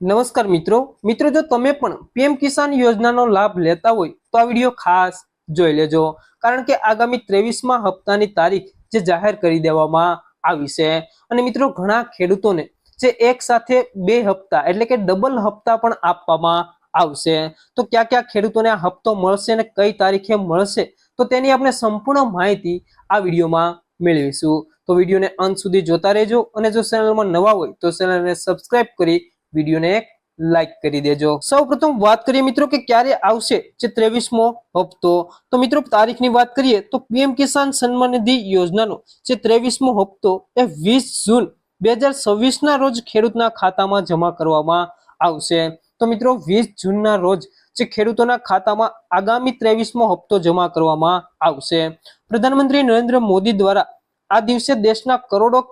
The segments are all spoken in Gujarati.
નમસ્કાર મિત્રો જો તમે પણ પીએમ કિસાન યોજનાનો લાભ લેતા હોય તો આ વિડીયો ખાસ જોઈ લેજો, કારણ કે આગામી 23મા હપ્તાની તારીખ જે જાહેર કરી દેવામાં આવી છે અને મિત્રો ઘણા ખેડૂતોને જે એક સાથે બે હપ્તા એટલે કે ડબલ હપ્તા પણ આપવામાં આવશે, તો ક્યાં ખેડૂતોને આ હપ્તો મળશે અને કઈ તારીખે મળશે તો તેની આપણે સંપૂર્ણ માહિતી આ વિડીયોમાં મેળવીશું। તો વિડીયોને અંત સુધી જોતા રહેજો અને જો ચેનલમાં નવા હોય તો ચેનલને સબસ્ક્રાઇબ કરી વિડીયોને એક લાઈક કરી દેજો। સૌપ્રથમ વાત કરીએ મિત્રો કે ક્યારે આવશે જે 23મો હપ્તો, તો મિત્રો તારીખની વાત કરીએ તો પીએમ કિસાન સન્માન નિધિ યોજનાનો જે 23મો હપ્તો એ 20 જૂન 2026 ના રોજ ખેડૂતના ખાતામાં જમા કરવામાં આવશે। તો મિત્રો 20 જૂનના રોજ જે ખેડૂતોના ખાતામાં આગામી 23મો હપ્તો જમા કરવામાં આવશે। પ્રધાનમંત્રી નરેન્દ્ર મોદી દ્વારા આ દિવસે દેશના કરોડો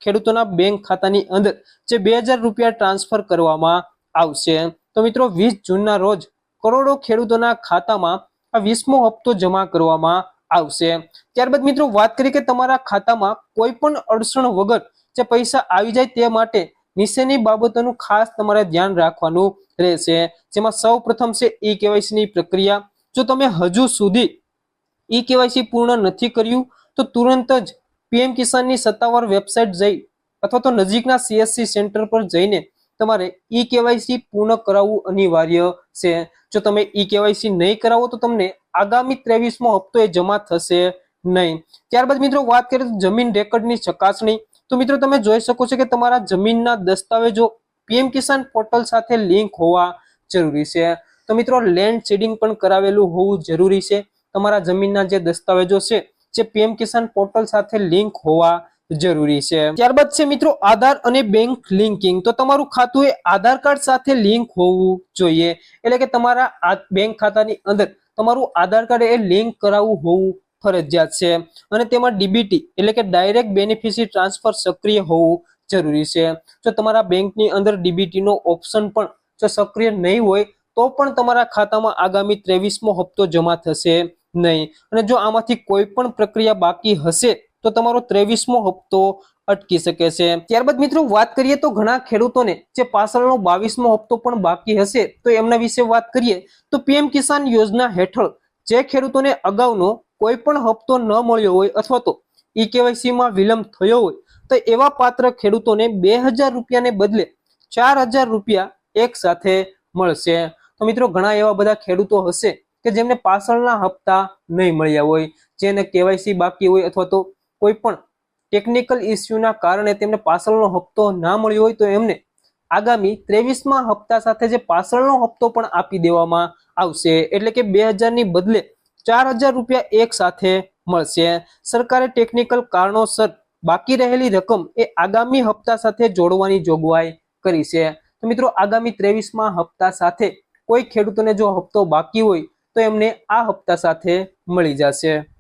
ખેડૂતોના બેંક ખાતાની અંદર જે 2000 રૂપિયા ટ્રાન્સફર કરવામાં આવશે। તો મિત્રો 20 જૂનના રોજ કરોડો ખેડૂતોના ખાતામાં આ 20મો હપ્તો જમા કરવામાં આવશે। ત્યારબાદ મિત્રો વાત કરીએ કે તમારા ખાતામાં કોઈ પણ અડચણ વગર જે પૈસા આવી જાય તે માટે નીચેની બાબતોનું ખાસ તમારે ધ્યાન રાખવાનું રહેશે, જેમાં સૌપ્રથમ છે ઈ કેવાયસી ની પ્રક્રિયા। જો તમે હજુ સુધી ઈ કેવાયસી પૂર્ણ નથી કર્યું તો તુરંત જ પીએમ કિસાનની સત્તાવાર વેબસાઇટ જઈ અથવા તો નજીકના સીએસસી સેન્ટર પર જઈને તમારે ઈ કેવાયસી પૂર્ણ કરાવવું અનિવાર્ય છે। જો તમે ઈ કેવાયસી નહીં કરાવો તો તમને આગામી 23મો હપ્તો એ જમા થશે નહીં। ત્યારબાદ મિત્રો વાત કરીએ તો જમીન રેકર્ડની ચકાસણી, તો મિત્રો તમે જોઈ શકો છો કે તમારા જમીનના દસ્તાવેજો પીએમ કિસાન પોર્ટલ સાથે લિંક હોવા જરૂરી છે। તો મિત્રો લેન્ડ સીડિંગ પણ કરાવેલું હોવું જરૂરી છે। તમારા જમીનના જે દસ્તાવેજો છે જે પીએમ કિસાન પોર્ટલ સાથે લિંક હોવા જરૂરી છે। ત્યારબાદ છે મિત્રો આધાર અને બેંક લિંકિંગ, તો તમારું ખાતું એ આધાર કાર્ડ સાથે લિંક હોવું જોઈએ, એટલે કે તમારા બેંક ખાતાની અંદર તમારું આધાર કાર્ડ એ લિંક કરાવવું હોવું ફરજિયાત છે અને તેમાં ડીબીટી એટલે કે ડાયરેક્ટ બેનિફિશરી ટ્રાન્સફર સક્રિય હોવું જરૂરી છે। જો તમારા બેંકની અંદર ડીબીટી નો ઓપ્શન પણ જો સક્રિય નહીં હોય તો પણ તમારા ખાતામાં આગામી 23મો હપ્તો જમા થશે નહીં, અને જો આમાંથી કોઈ પણ પ્રક્રિયા બાકી હશે તો તમારો 23મો હપ્તો અટકી શકે છે। ત્યારબાદ મિત્રો વાત કરીએ તો ઘણા ખેડૂતોને જે પાછળનો 22મો હપ્તો પણ બાકી હશે તો એમના વિશે વાત કરીએ તો પીએમ કિસાન યોજના હેઠળ જે ખેડૂતોને અગાઉનો કોઈ પણ હપ્તો ન મળ્યો હોય અથવા તો ઈ કેવાયસી માં વિલંબ થયો હોય તો એવા પાત્ર ખેડૂતોને 2000 રૂપિયાને બદલે 4000 રૂપિયા એક સાથે મળશે। તો મિત્રો ઘણા એવા બધા ખેડૂતો હશે કે જેમને પાછળના હપ્તા નહીં મળ્યા હોય, જેને કેવાયસી બાકી હોય અથવા તો કોઈ પણ ટેકનિકલ ઇસ્યુના કારણે તેમને પાછળનો હપ્તો ના મળ્યો હોય તો એમને આગામી 23મા હપ્તા સાથે જે પાછળનો હપ્તો પણ આપી દેવામાં આવશે, એટલે કે 2000 ની બદલે 4000 રૂપિયા એક સાથે મળશે। સરકારે ટેકનિકલ કારણોસર બાકી રહેલી રકમ એ આગામી હપ્તા સાથે જોડવાની જોગવાઈ કરી છે। તો મિત્રો આગામી 23મા હપ્તા સાથે કોઈ ખેડૂતોને જો હપ્તો બાકી હોય તો એમને આ હપ્તા સાથે મળી જશે।